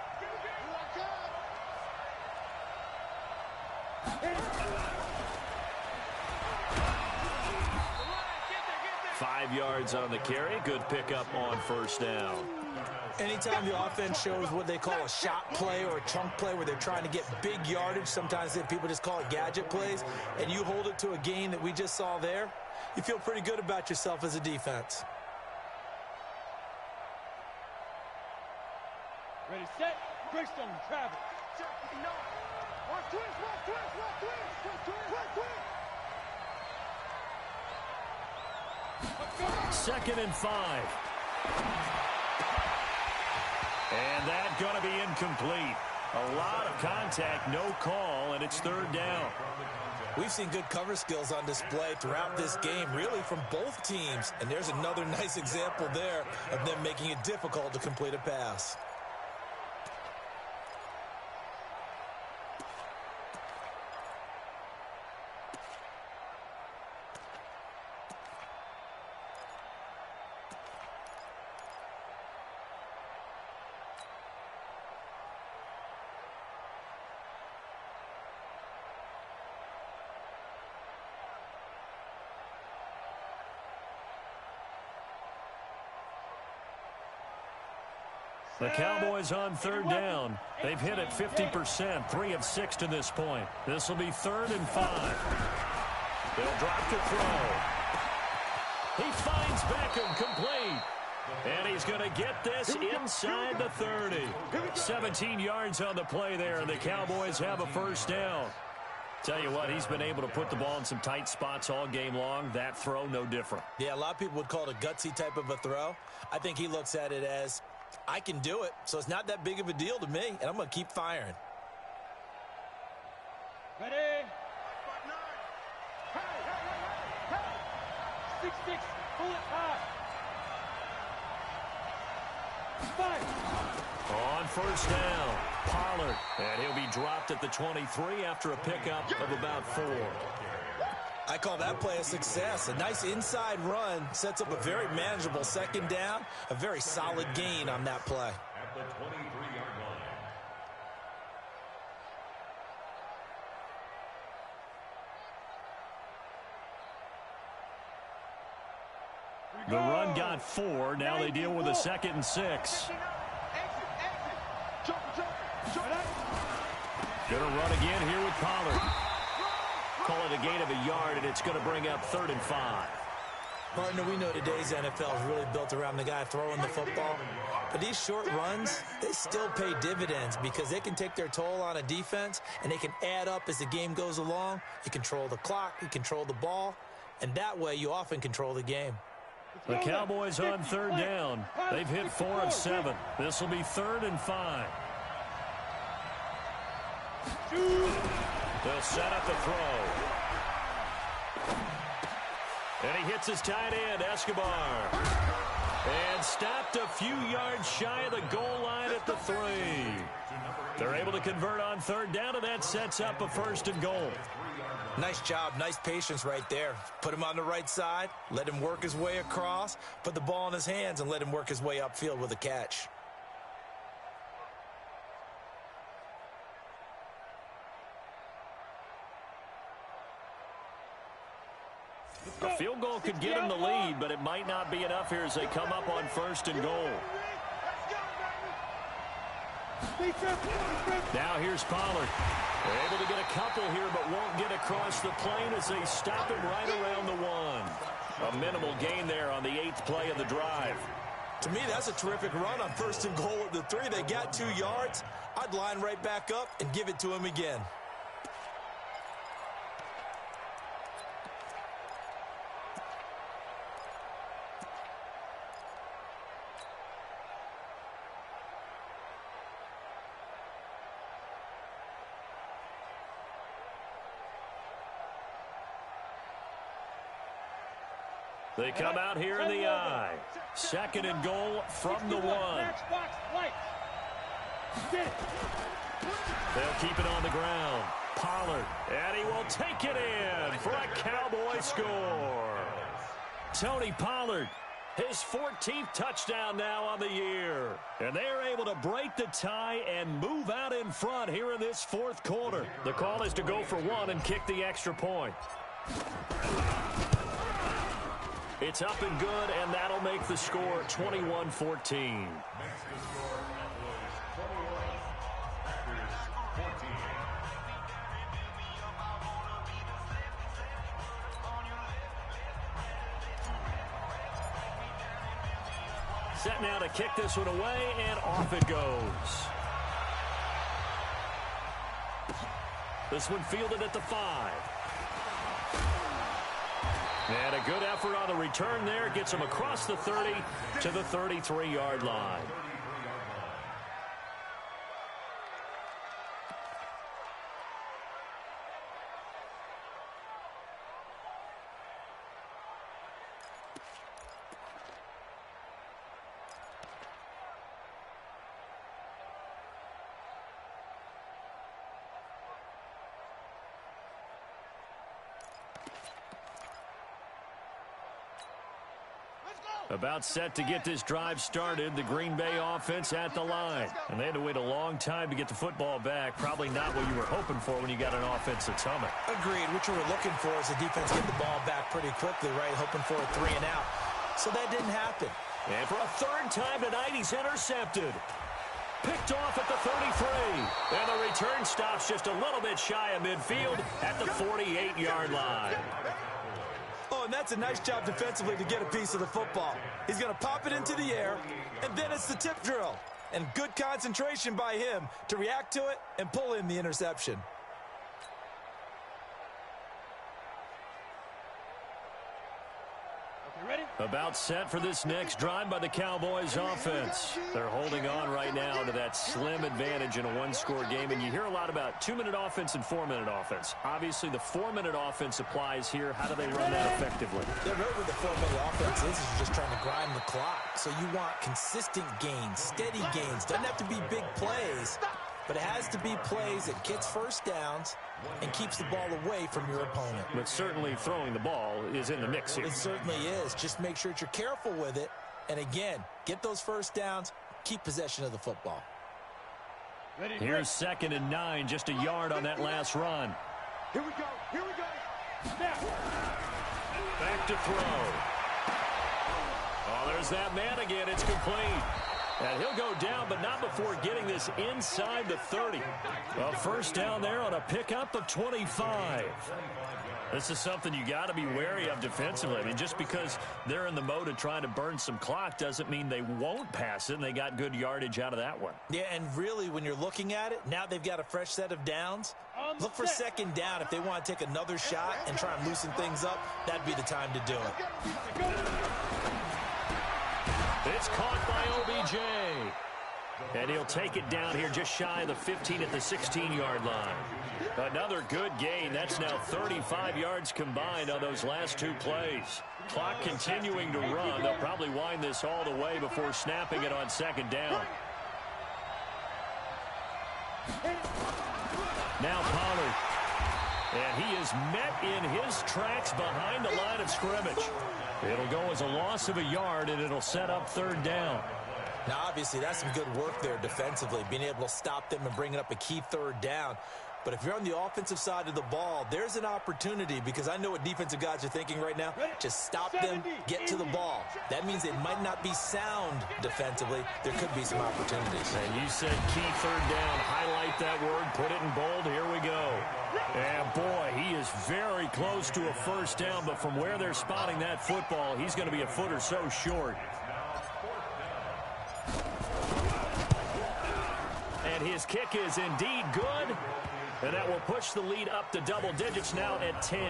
Five yards on the carry. Good pickup on 1st down. Anytime the offense shows what they call a shot play or a chunk play where they're trying to get big yardage, sometimes people just call it gadget plays, and you hold it to a gain that we just saw there, you feel pretty good about yourself as a defense. Ready, set, Greystone, travel. Second and 5. And that's going to be incomplete. A lot of contact, no call, and it's 3rd down. We've seen good cover skills on display throughout this game, really from both teams. And there's another nice example there of them making it difficult to complete a pass. The Cowboys on 3rd down. They've hit it 50%, 3 of 6 to this point. This will be 3rd and 5. They'll drop to throw. He finds Beckham complete. And he's going to get this inside the 30. 17 yards on the play there, and the Cowboys have a 1st down. Tell you what, he's been able to put the ball in some tight spots all game long. That throw, no different. Yeah, a lot of people would call it a gutsy type of a throw. I think he looks at it as, I can do it, so it's not that big of a deal to me, and I'm going to keep firing. Ready? 5-9. Hey. 6-6. Pull it high. On first down, Pollard. And he'll be dropped at the 23 after a pickup of about 4. I call that play a success. A nice inside run sets up a very manageable second down. A very solid gain on that play. At the 23-yard line. The run got 4. Now they deal with a 2nd and 6. Going to run again here with Pollard. Call it a gain of a yard, and it's going to bring up 3rd and 5. Partner, we know today's NFL is really built around the guy throwing the football. But these short runs, they still pay dividends because they can take their toll on a defense, and they can add up as the game goes along. You control the clock, you control the ball, and that way you often control the game. The Cowboys on 3rd down. They've hit 4 of 7. This will be 3rd and 5. They'll set up the throw. And he hits his tight end, Escobar. And stopped a few yards shy of the goal line at the 3. They're able to convert on 3rd down, and that sets up a 1st and goal. Nice job, nice patience right there. Put him on the right side, let him work his way across, put the ball in his hands, and let him work his way upfield with a catch. A field goal could get him the lead, but it might not be enough here as they come up on 1st and goal. Now here's Pollard. They're able to get a couple here, but won't get across the plane as they stop him right around the 1. A minimal gain there on the 8th play of the drive. To me, that's a terrific run on 1st and goal at the 3. They got 2 yards. I'd line right back up and give it to him again. They come out here in the I. 2nd and goal from the 1. They'll keep it on the ground. Pollard, and he will take it in for a Cowboy score. Tony Pollard, his 14th touchdown now on the year. And they're able to break the tie and move out in front here in this 4th quarter. The call is to go for 1 and kick the extra point. It's up and good, and that'll make the score 21-14. Set now to kick this one away, and off it goes. This one fielded at the 5. And a good effort on the return there. Gets him across the 30 to the 33-yard line. About set to get this drive started, the Green Bay offense at the line. And they had to wait a long time to get the football back. Probably not what you were hoping for when you got an offense that's humming. Agreed. What you were looking for is the defense get the ball back pretty quickly, right? Hoping for a 3 and out. So that didn't happen. And for a 3rd time tonight, he's intercepted. Picked off at the 33. And the return stops just a little bit shy of midfield at the 48-yard line. Oh, and that's a nice job defensively to get a piece of the football. He's going to pop it into the air, and then it's the tip drill. And good concentration by him to react to it and pull in the interception. Okay, ready? About set for this next drive by the Cowboys offense. They're holding on right now to that slim advantage in a one-score game, and you hear a lot about 2-minute offense and 4-minute offense. Obviously, the 4-minute offense applies here. How do they run that effectively? Yeah, really what the 4-minute offense is just trying to grind the clock. So you want consistent gains, steady gains. Doesn't have to be big plays, but it has to be plays that gets first downs and keeps the ball away from your opponent. But certainly throwing the ball is in the mix here. It certainly is. Just make sure that you're careful with it. And again, get those first downs, keep possession of the football. Here's 2nd and 9, just a yard on that last run. Here we go. Here we go. Snap. Back to throw. Oh, there's that man again. It's complete. And he'll go down, but not before getting this inside the 30. A first down there on a pickup of 25. This is something you got to be wary of defensively. I mean, just because they're in the mode of trying to burn some clock doesn't mean they won't pass it, and they got good yardage out of that one. Yeah, and really, when you're looking at it, now they've got a fresh set of downs. Look for 2nd down. If they want to take another shot and try and loosen things up, that'd be the time to do it. It's caught by OBJ. And he'll take it down here just shy of the 15 at the 16-yard line. Another good gain. That's now 35 yards combined on those last 2 plays. Clock continuing to run. They'll probably wind this all the way before snapping it on 2nd down. Now Pollard. And he is met in his tracks behind the line of scrimmage. It'll go as a loss of a yard, and it'll set up 3rd down. Now, obviously, that's some good work there defensively, being able to stop them and bringing up a key 3rd down. But if you're on the offensive side of the ball, there's an opportunity, because I know what defensive guys are thinking right now. Just stop them, get to the ball. That means they might not be sound defensively. There could be some opportunities. And you said key 3rd down. Highlight that word. Put it in bold. Here we go. And, boy, he is very close to a first down, but from where they're spotting that football, he's going to be a foot or so short. And his kick is indeed good. And that will push the lead up to double digits now at 10.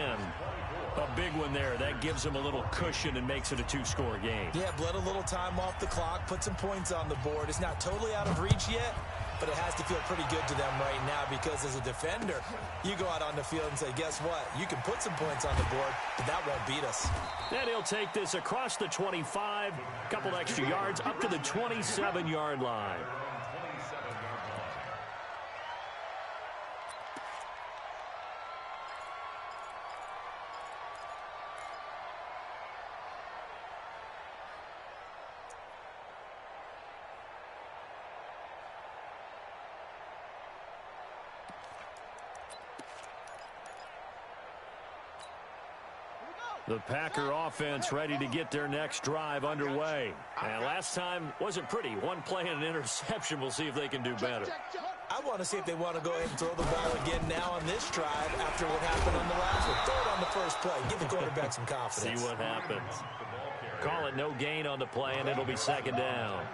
A big one there. That gives them a little cushion and makes it a 2-score game. Yeah, bled a little time off the clock, put some points on the board. It's not totally out of reach yet, but it has to feel pretty good to them right now, because as a defender, you go out on the field and say, guess what? You can put some points on the board, but that won't beat us. And he'll take this across the 25, a couple extra yards, up to the 27-yard line. The Packer offense ready to get their next drive underway. And last time wasn't pretty. One play and an interception. We'll see if they can do better. I want to see if they want to go ahead and throw the ball again now on this drive after what happened on the last one. Throw it on the first play. Give the quarterback some confidence. See what happens. Call it no gain on the play, and it'll be 2nd down.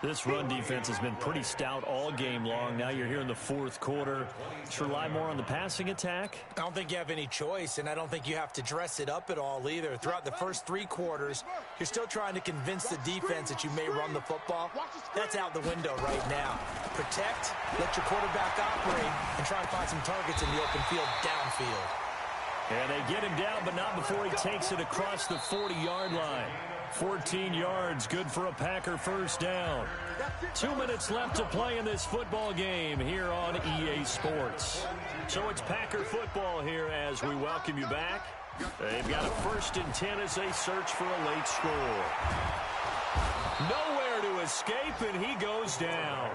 This run defense has been pretty stout all game long. Now you're here in the 4th quarter. Let's rely more on the passing attack. I don't think you have any choice, and I don't think you have to dress it up at all either. Throughout the first 3 quarters, you're still trying to convince the defense that you may run the football. That's out the window right now. Protect, let your quarterback operate, and try and find some targets in the open field downfield. And they get him down, but not before he takes it across the 40-yard line. 14 yards, good for a Packer first down. 2 minutes left to play in this football game here on EA Sports. So it's Packer football here as we welcome you back. They've got a 1st and 10 as they search for a late score. Nowhere to escape, and he goes down.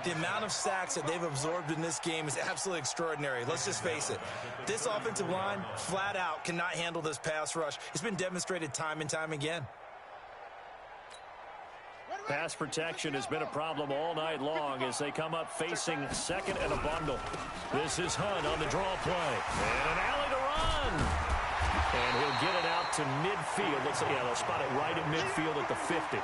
The amount of sacks that they've absorbed in this game is absolutely extraordinary. Let's just face it. This offensive line, flat out, cannot handle this pass rush. It's been demonstrated time and time again. Pass protection has been a problem all night long as they come up facing 2nd and a bundle. This is Hunt on the draw play. And an alley to run. And he'll get it out to midfield. They'll spot it right at midfield at the 50.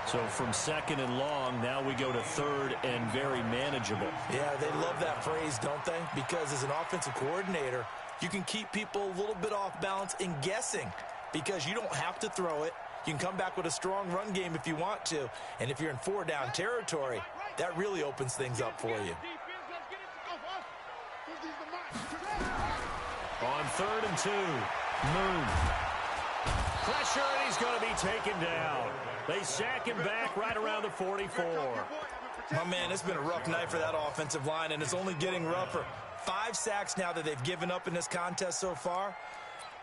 So from 2nd and long, now we go to 3rd and very manageable. Yeah, they love that phrase, don't they? Because as an offensive coordinator, you can keep people a little bit off balance and guessing. because you don't have to throw it. You can come back with a strong run game if you want to. And if you're in 4-down territory, that really opens things up for you. On 3rd and 2, Moon. Pressure, and he's going to be taken down. They sack him back right around the 44. My man, it's been a rough night for that offensive line, and it's only getting rougher. 5 sacks now that they've given up in this contest so far.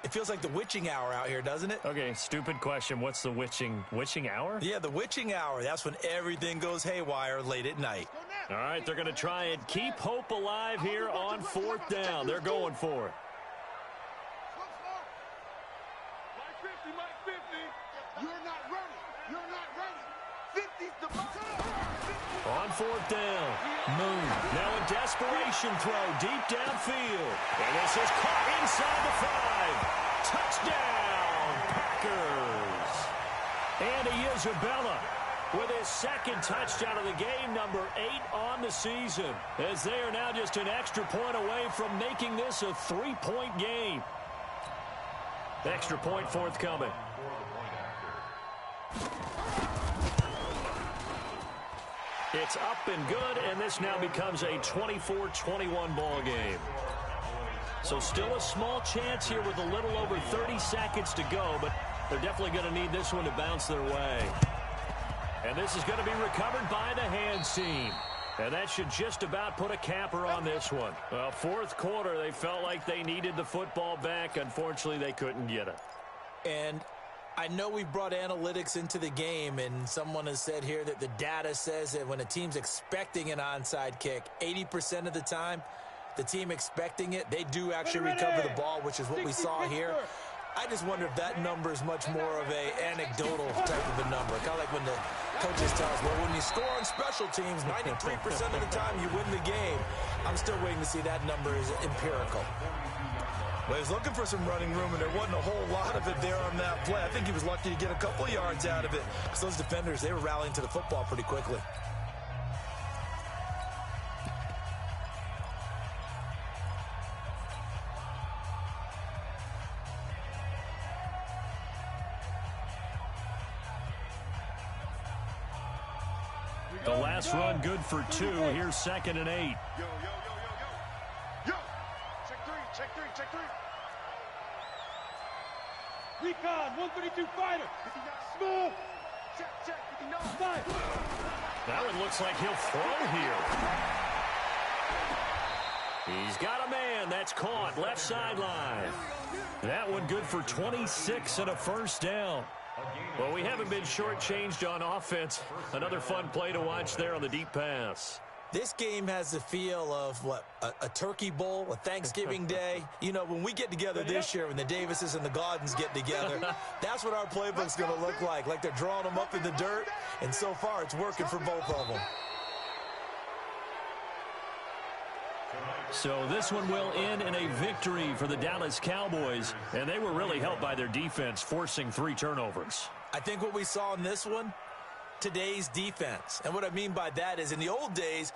It feels like the witching hour out here, doesn't it? Okay, stupid question. What's the witching hour? Yeah, the witching hour. That's when everything goes haywire late at night. All right, they're going to try and keep hope alive here on 4th down. They're going for it. On 4th down, Moon. Now a desperation throw deep downfield. And this is caught inside the 5. Touchdown, Packers. And Isabella with his 2nd touchdown of the game, number 8 on the season, as they are now just an extra point away from making this a 3-point game. Extra point forthcoming. It's up and good, and this now becomes a 24-21 ball game. So still a small chance here with a little over 30 seconds to go, but they're definitely going to need this one to bounce their way. And this is going to be recovered by the hands team. And that should just about put a capper on this one. Well, 4th quarter, they felt like they needed the football back. Unfortunately, they couldn't get it. And I know we brought analytics into the game, and someone has said here that the data says that when a team's expecting an onside kick, 80% of the time, the team expecting it, they do actually recover the ball, which is what we saw here. I just wonder if that number is much more of a anecdotal type of a number. Kind of like when the coaches tell us, well, when you score on special teams, 93% of the time you win the game. I'm still waiting to see that number is empirical. Well, he was looking for some running room, and there wasn't a whole lot of it there on that play. I think he was lucky to get a couple yards out of it, because those defenders, they were rallying to the football pretty quickly. The last run good for 2. Here's 2nd and 8. Yo. Check three. Recon, 132 fighter. Small. Check, 59. That one looks like he'll throw here. He's got a man. That's caught. Left sideline. That one good for 26 and a 1st down. Well, we haven't been shortchanged on offense. Another fun play to watch there on the deep pass. This game has the feel of, a turkey bowl, a Thanksgiving day. You know, when we get together this year, when the Davises and the Gaudens get together, that's what our playbook's going to look like they're drawing them up in the dirt, and so far it's working for both of them. So this one will end in a victory for the Dallas Cowboys, and they were really helped by their defense, forcing 3 turnovers. I think what we saw in this one, today's defense. And what I mean by that is in the old days,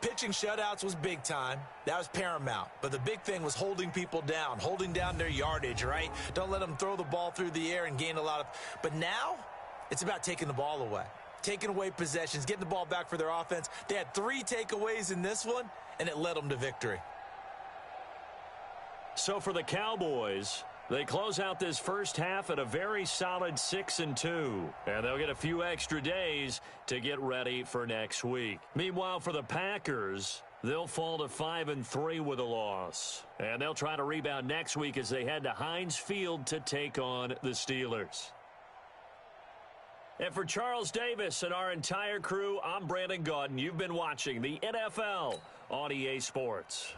pitching shutouts was big time. That was paramount. But the big thing was holding people down, holding down their yardage, right? Don't let them throw the ball through the air and gain a lot of. But now it's about taking the ball away, taking away possessions, getting the ball back for their offense. They had 3 takeaways in this one, and it led them to victory. So for the Cowboys, they close out this first half at a very solid 6-2, and they'll get a few extra days to get ready for next week. Meanwhile, for the Packers, they'll fall to 5-3 with a loss, and they'll try to rebound next week as they head to Heinz Field to take on the Steelers. And for Charles Davis and our entire crew, I'm Brandon Gaudin. You've been watching the NFL on EA Sports.